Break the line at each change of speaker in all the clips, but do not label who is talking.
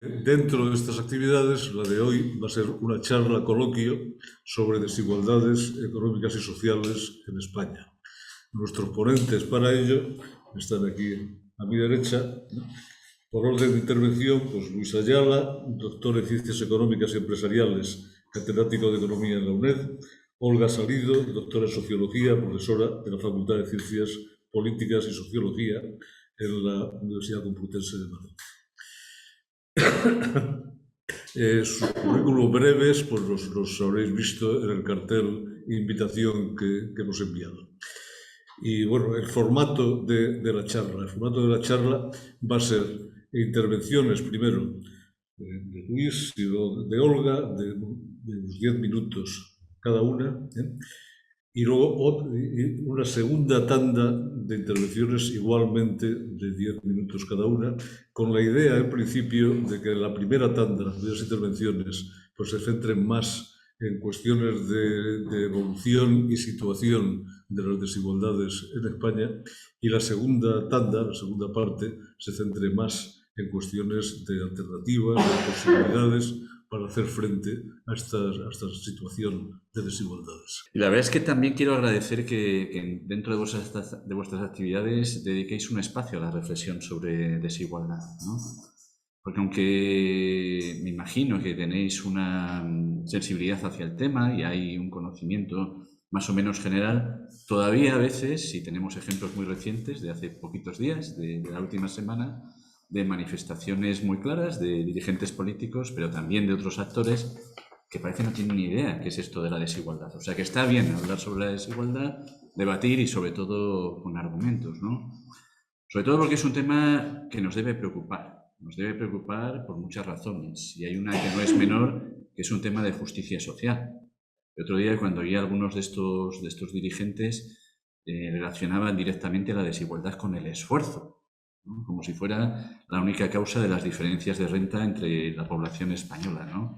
Dentro de estas actividades, la de hoy va a ser una charla coloquio sobre desigualdades económicas y sociales en España. Nuestros ponentes para ello están aquí a mi derecha. Por orden de intervención, pues Luis Ayala, doctor en Ciencias Económicas y Empresariales, catedrático de Economía en la UNED; Olga Salido, doctora en Sociología, profesora de la Facultad de Ciencias Políticas y Sociología en la Universidad Complutense de Madrid. Sus currículos breves pues los habréis visto en el cartel de invitación que hemos enviado. Y bueno, el formato de la charla. El formato de la charla va a ser intervenciones primero de Luis y de Olga, de unos 10 minutos cada una, y luego una segunda tanda de intervenciones igualmente de 10 minutos cada una, con la idea, en principio, de que la primera tanda, las primeras intervenciones, pues se centren más en cuestiones de evolución y situación de las desigualdades en España, y la segunda tanda, la segunda parte, se centre más en cuestiones de alternativas, de posibilidades para hacer frente a esta situación de desigualdades.
Y la verdad es que también quiero agradecer que dentro de vuestras actividades dediquéis un espacio a la reflexión sobre desigualdad, ¿no? Porque aunque me imagino que tenéis una sensibilidad hacia el tema y hay un conocimiento más o menos general, todavía a veces, si tenemos ejemplos muy recientes de hace poquitos días, de la última semana, de manifestaciones muy claras de dirigentes políticos, pero también de otros actores que parece no tienen ni idea qué es esto de la desigualdad. O sea que está bien hablar sobre la desigualdad, debatir y sobre todo con argumentos, ¿no? Sobre todo porque es un tema que nos debe preocupar. Nos debe preocupar por muchas razones. Y hay una que no es menor, que es un tema de justicia social. El otro día, cuando oí a algunos de estos dirigentes, relacionaban directamente la desigualdad con el esfuerzo, ¿no? Como si fuera la única causa de las diferencias de renta entre la población española, ¿no?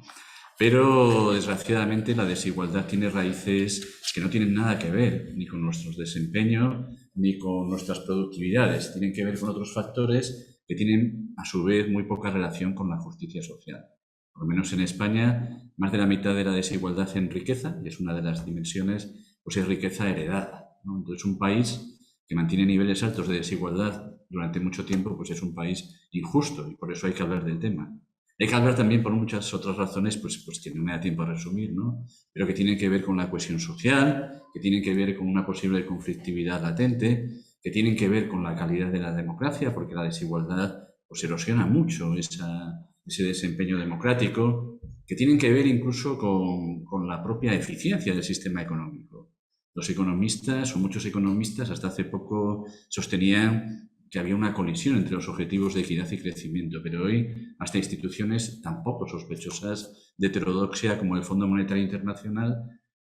Pero, desgraciadamente, la desigualdad tiene raíces que no tienen nada que ver ni con nuestro desempeño ni con nuestras productividades. Tienen que ver con otros factores que tienen, a su vez, muy poca relación con la justicia social. Por lo menos en España, más de la mitad de la desigualdad en riqueza, y es una de las dimensiones, pues es riqueza heredada, ¿no? Entonces, un país que mantiene niveles altos de desigualdad durante mucho tiempo, pues es un país injusto, y por eso hay que hablar del tema. Hay que hablar también por muchas otras razones, pues que no me da tiempo a resumir, ¿no? Pero que tienen que ver con la cohesión social, que tienen que ver con una posible conflictividad latente, que tienen que ver con la calidad de la democracia, porque la desigualdad pues erosiona mucho ese desempeño democrático, que tienen que ver incluso con la propia eficiencia del sistema económico. Los economistas, o muchos economistas, hasta hace poco sostenían que había una colisión entre los objetivos de equidad y crecimiento, pero hoy hasta instituciones tan poco sospechosas de heterodoxia como el Fondo Monetario Internacional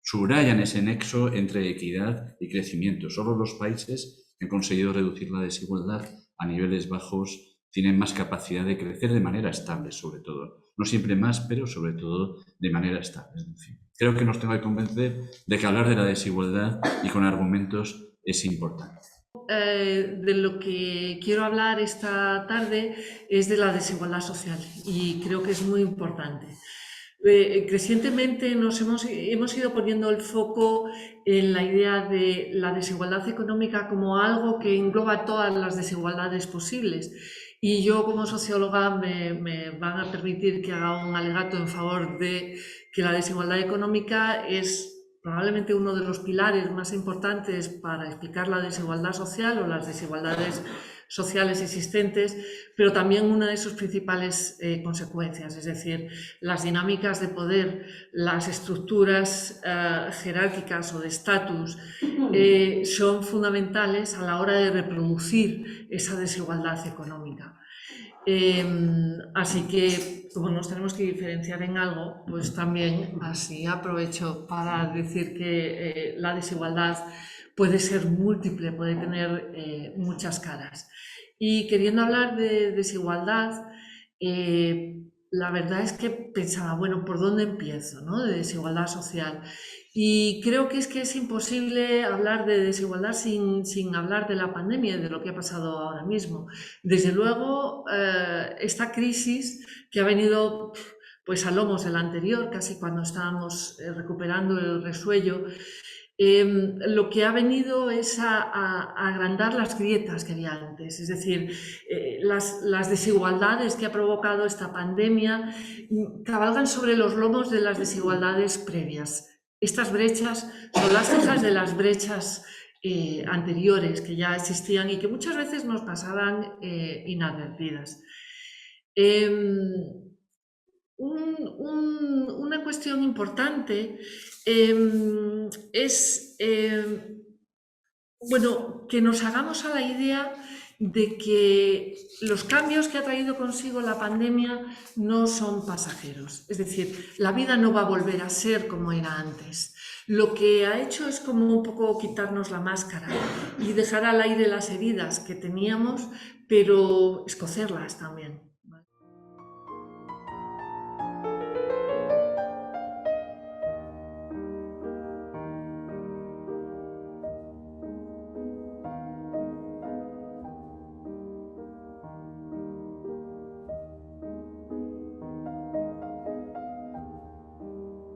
subrayan ese nexo entre equidad y crecimiento. Solo los países que han conseguido reducir la desigualdad a niveles bajos tienen más capacidad de crecer de manera estable, sobre todo. No siempre más, pero sobre todo de manera estable. En fin, creo que nos tengo que convencer de que hablar de la desigualdad y con argumentos es importante.
De lo que quiero hablar esta tarde es de la desigualdad social y creo que es muy importante. Crecientemente hemos ido poniendo el foco en la idea de la desigualdad económica como algo que engloba todas las desigualdades posibles. Y yo, como socióloga, me van a permitir que haga un alegato en favor de que la desigualdad económica es probablemente uno de los pilares más importantes para explicar la desigualdad social o las desigualdades sociales existentes, pero también una de sus principales consecuencias, es decir, las dinámicas de poder, las estructuras jerárquicas o de estatus son fundamentales a la hora de reproducir esa desigualdad económica. Así que, como nos tenemos que diferenciar en algo, pues también así aprovecho para decir que la desigualdad puede ser múltiple, puede tener muchas caras. Y queriendo hablar de desigualdad, la verdad es que pensaba, bueno, ¿por dónde empiezo, no? De desigualdad social. Y creo que es imposible hablar de desigualdad sin hablar de la pandemia y de lo que ha pasado ahora mismo. Desde luego, esta crisis que ha venido pues a lomos de la anterior, casi cuando estábamos recuperando el resuello, lo que ha venido es a agrandar las grietas que había antes, es decir, las desigualdades que ha provocado esta pandemia cabalgan sobre los lomos de las desigualdades previas. Estas brechas son las hijas de las brechas anteriores que ya existían y que muchas veces nos pasaban inadvertidas. Una cuestión importante es bueno, que nos hagamos a la idea de que los cambios que ha traído consigo la pandemia no son pasajeros. Es decir, la vida no va a volver a ser como era antes. Lo que ha hecho es como un poco quitarnos la máscara y dejar al aire las heridas que teníamos, pero escocerlas también.